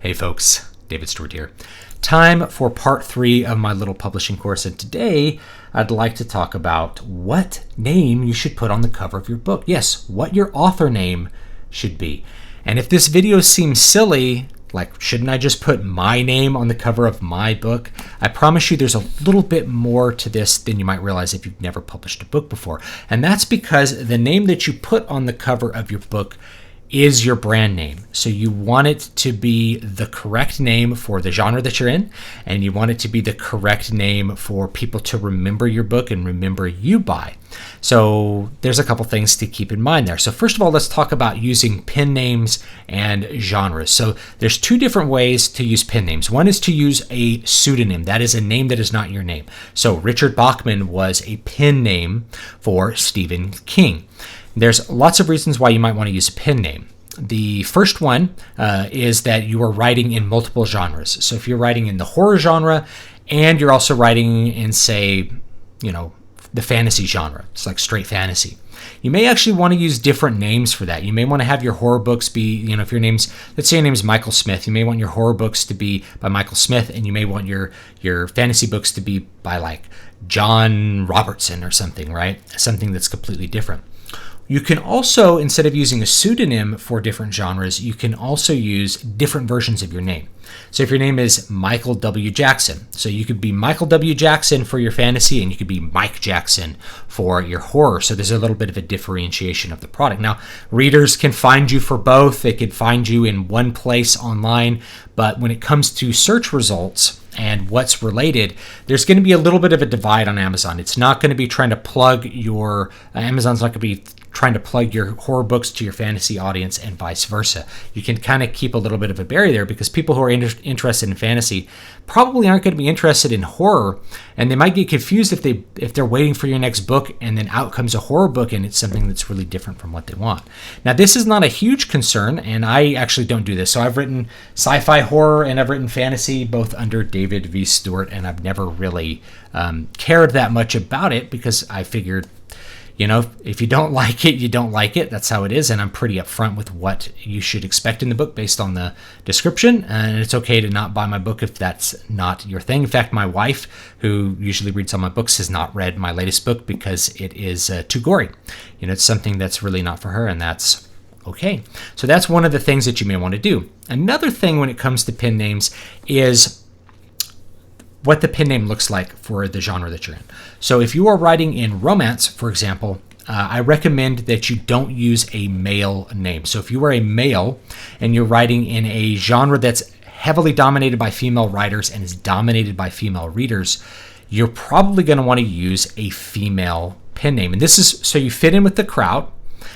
Hey folks, David Stewart here. Time for part 3 of my little publishing course, and today I'd like to talk about what name you should put on the cover of your book. Yes, what your author name should be. And if this video seems silly, like shouldn't I just put my name on the cover of my book? I promise you there's a little bit more to this than you might realize if you've never published a book before. And that's because the name that you put on the cover of your book is your brand name. So you want it to be the correct name for the genre that you're in, and you want it to be the correct name for people to remember your book and remember you by. So there's a couple things to keep in mind there. So first of all, let's talk about using pen names and genres. So there's 2 different ways to use pen names. One is to use a pseudonym. That is a name that is not your name. So Richard Bachman was a pen name for Stephen King. There's lots of reasons why you might want to use a pen name. The first one is that you are writing in multiple genres. So if you're writing in the horror genre and you're also writing in, say, the fantasy genre, it's like straight fantasy, you may actually want to use different names for that. You may want to have your horror books be, if your name's, let's say your name's Michael Smith, you may want your horror books to be by Michael Smith, and you may want your fantasy books to be by like John Robertson or something, right? Something that's completely different. You can also, instead of using a pseudonym for different genres, you can also use different versions of your name. So if your name is Michael W. Jackson, so you could be Michael W. Jackson for your fantasy, and you could be Mike Jackson for your horror. So there's a little bit of a differentiation of the product. Now, readers can find you for both. They could find you in one place online, but when it comes to search results and what's related, there's going to be a little bit of a divide on Amazon. It's not going to be trying to plug your, Amazon's not going to be trying to plug your horror books to your fantasy audience and vice versa. You can kind of keep a little bit of a barrier there because people who are interested in fantasy probably aren't going to be interested in horror, and they might get confused if they're waiting for your next book and then out comes a horror book and it's something that's really different from what they want. Now, this is not a huge concern, and I actually don't do this. So I've written sci-fi, horror, and I've written fantasy both under David V. Stewart, and I've never really cared that much about it because I figured, if you don't like it, you don't like it. That's how it is. And I'm pretty upfront with what you should expect in the book based on the description. And it's okay to not buy my book if that's not your thing. In fact, my wife, who usually reads all my books, has not read my latest book because it is too gory. It's something that's really not for her, and that's okay. So that's one of the things that you may want to do. Another thing when it comes to pen names is what the pen name looks like for the genre that you're in. So if you are writing in romance, for example, I recommend that you don't use a male name. So if you are a male and you're writing in a genre that's heavily dominated by female writers and is dominated by female readers, you're probably going to want to use a female pen name. And this is so you fit in with the crowd.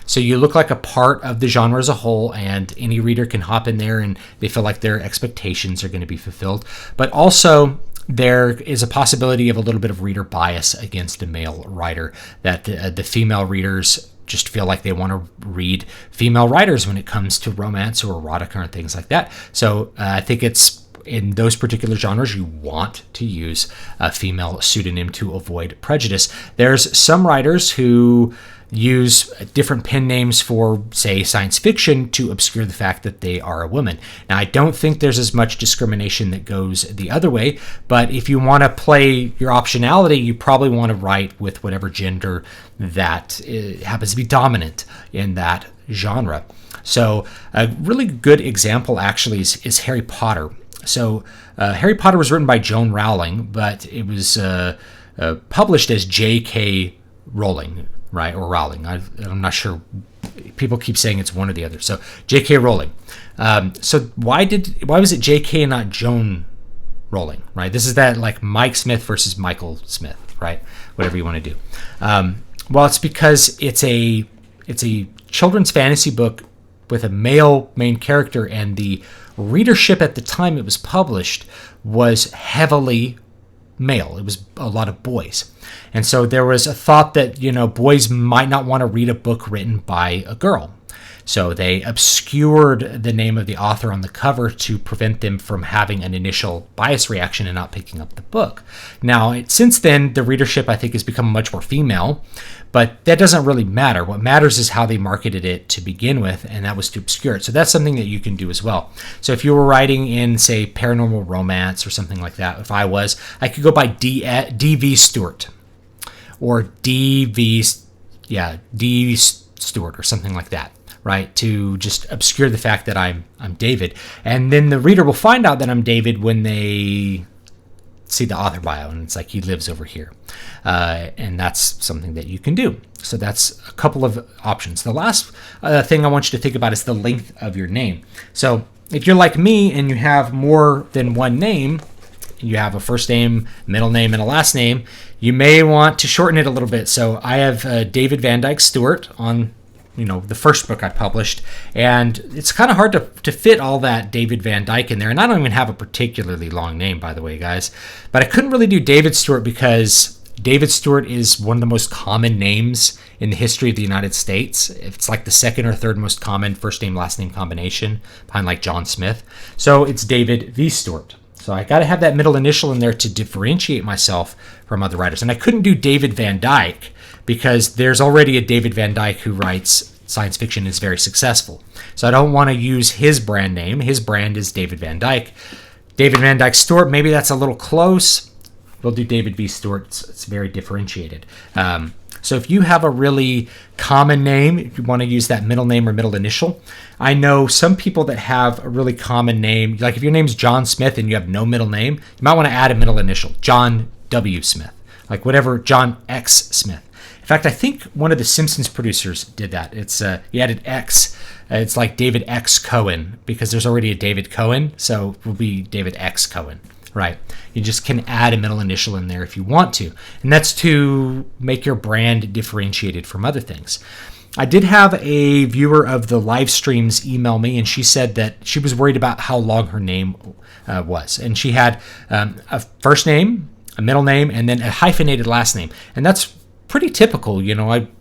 So you look like a part of the genre as a whole, and any reader can hop in there and they feel like their expectations are going to be fulfilled. But also, there is a possibility of a little bit of reader bias against a male writer, that the female readers just feel like they want to read female writers when it comes to romance or erotica and things like that. So I think it's in those particular genres you want to use a female pseudonym to avoid prejudice. There's some writers who use different pen names for, say, science fiction to obscure the fact that they are a woman. Now, I don't think there's as much discrimination that goes the other way, but if you want to play your optionality, you probably want to write with whatever gender that happens to be dominant in that genre. So a really good example actually is Harry Potter. So Harry Potter was written by Joan Rowling, but it was published as J.K. Rowling, right? Or Rowling. I'm not sure. People keep saying it's one or the other. So J.K. Rowling. So why was it J.K. and not Joan Rowling, right? This is that like Mike Smith versus Michael Smith, right? Whatever you want to do. Well, it's because it's a children's fantasy book with a male main character, and the readership at the time it was published was heavily male. It was a lot of boys. And so there was a thought that, boys might not want to read a book written by a girl. So they obscured the name of the author on the cover to prevent them from having an initial bias reaction and not picking up the book. Now, since then, the readership, I think, has become much more female, but that doesn't really matter. What matters is how they marketed it to begin with, and that was to obscure it. So that's something that you can do as well. So if you were writing in, say, paranormal romance or something like that, if I could go by D.V. Stewart or D.V. Stewart or something like that, right? To just obscure the fact that I'm David. And then the reader will find out that I'm David when they see the author bio, and it's like he lives over here. And that's something that you can do. So that's a couple of options. The last thing I want you to think about is the length of your name. So if you're like me and you have more than one name, you have a first name, middle name, and a last name, you may want to shorten it a little bit. So I have David Van Dyke Stewart on the first book I published, and it's kind of hard to fit all that David Van Dyke in there. And I don't even have a particularly long name, by the way, guys. But I couldn't really do David Stewart because David Stewart is one of the most common names in the history of the United States. It's like the second or third most common first name, last name combination behind like John Smith. So it's David V. Stewart. So I got to have that middle initial in there to differentiate myself from other writers. And I couldn't do David Van Dyke because there's already a David Van Dyke who writes science fiction and is very successful. So I don't want to use his brand name. His brand is David Van Dyke. David Van Dyke Stewart, maybe that's a little close. We'll do David V. Stewart. It's very differentiated. So if you have a really common name, if you want to use that middle name or middle initial, I know some people that have a really common name, like if your name's John Smith and you have no middle name, you might want to add a middle initial, John W. Smith, like whatever, John X. Smith. In fact, I think one of the Simpsons producers did that. He added X. It's like David X. Cohen because there's already a David Cohen, so it will be David X. Cohen. Right. You just can add a middle initial in there if you want to. And that's to make your brand differentiated from other things. I did have a viewer of the live streams email me, and she said that she was worried about how long her name was. And she had a first name, a middle name, and then a hyphenated last name. And that's pretty typical.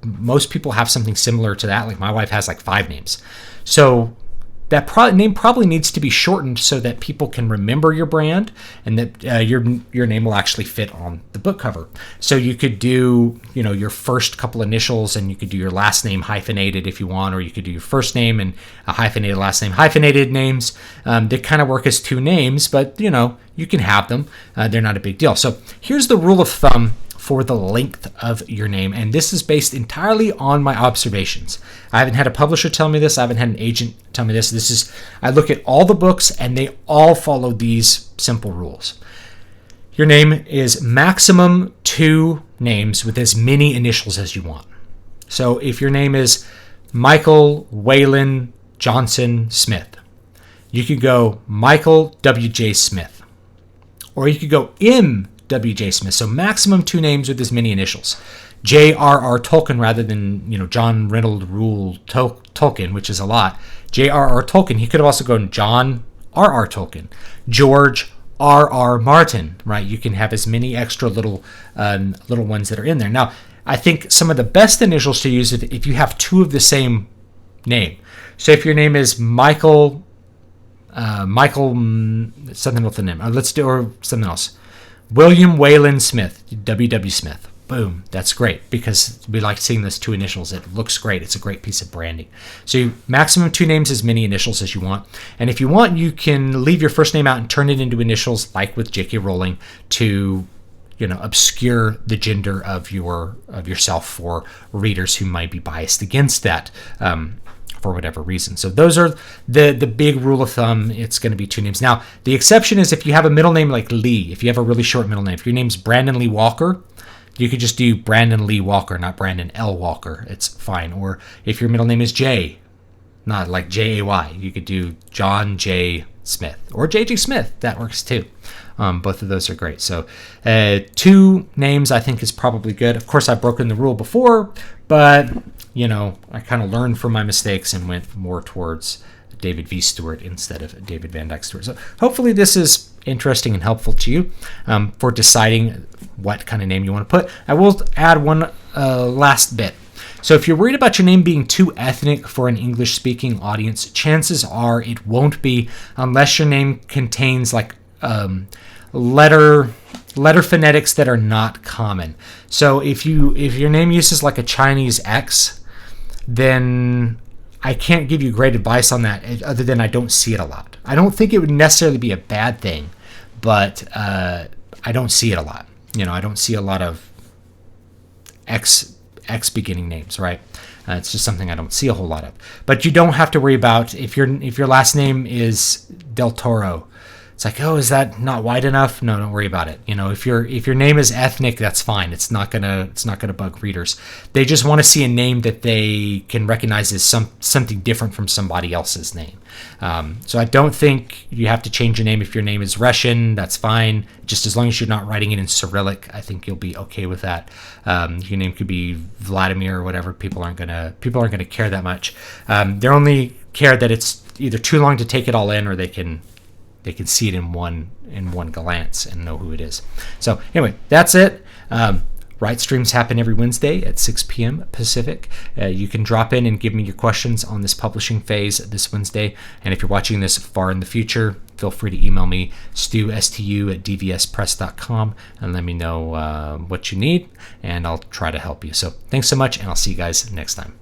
Most people have something similar to that. Like my wife has like 5 names. So that name probably needs to be shortened so that people can remember your brand and that your name will actually fit on the book cover. So you could do, your first couple initials, and you could do your last name hyphenated if you want, or you could do your first name and a hyphenated last name. Hyphenated names, they kind of work as 2 names, but you can have them. They're not a big deal. So here's the rule of thumb for the length of your name, and this is based entirely on my observations. I haven't had a publisher tell me this. I haven't had an agent tell me this. I look at all the books, and they all follow these simple rules. Your name is maximum 2 names with as many initials as you want. So if your name is Michael Whalen Johnson Smith, you could go Michael W.J. Smith, or you could go M. W.J. Smith. So maximum 2 names with as many initials. J.R.R. Tolkien rather than, John Reynolds Rule Tolkien, which is a lot. J.R.R. Tolkien. He could have also gone John R.R. Tolkien. George R.R. Martin, right? You can have as many extra little ones that are in there. Now, I think some of the best initials to use if you have 2 of the same name. So if your name is Michael, something with the name. Let's do or something else. William Whalen Smith, W.W. Smith. Boom. That's great because we like seeing those 2 initials. It looks great. It's a great piece of branding. So maximum 2 names, as many initials as you want. And if you want, you can leave your first name out and turn it into initials like with J.K. Rowling to obscure the gender of yourself for readers who might be biased against that for whatever reason. So those are the big rule of thumb. It's going to be 2 names. Now, the exception is if you have a middle name like Lee, if you have a really short middle name. If your name's Brandon Lee Walker, you could just do Brandon Lee Walker, not Brandon L. Walker. It's fine. Or if your middle name is J, not like J-A-Y, you could do John J. Smith or J.J. Smith. That works too. Both of those are great. So 2 names I think is probably good. Of course, I've broken the rule before, but I kind of learned from my mistakes and went more towards David V. Stewart instead of David Van Dyke Stewart. So hopefully this is interesting and helpful to you for deciding what kind of name you want to put. I will add one last bit. So if you're worried about your name being too ethnic for an English-speaking audience, chances are it won't be, unless your name contains like letter phonetics that are not common. So if your name uses like a Chinese X, then I can't give you great advice on that, other than I don't see it a lot. I don't think it would necessarily be a bad thing, but I don't see it a lot. I don't see a lot of X beginning names, right? It's just something I don't see a whole lot of. But you don't have to worry about if your last name is Del Toro. It's like, oh, is that not wide enough? No, don't worry about it. If your name is ethnic, that's fine. It's not gonna bug readers. They just want to see a name that they can recognize as something different from somebody else's name. So I don't think you have to change your name if your name is Russian. That's fine. Just as long as you're not writing it in Cyrillic, I think you'll be okay with that. Your name could be Vladimir or whatever. People aren't gonna care that much. They only care that it's either too long to take it all in, or they can see it in one glance and know who it is. So anyway, that's it. Write streams happen every Wednesday at 6 p.m. Pacific. You can drop in and give me your questions on this publishing phase this Wednesday. And if you're watching this far in the future, feel free to email me, stu@dvspress.com, and let me know what you need, and I'll try to help you. So thanks so much, and I'll see you guys next time.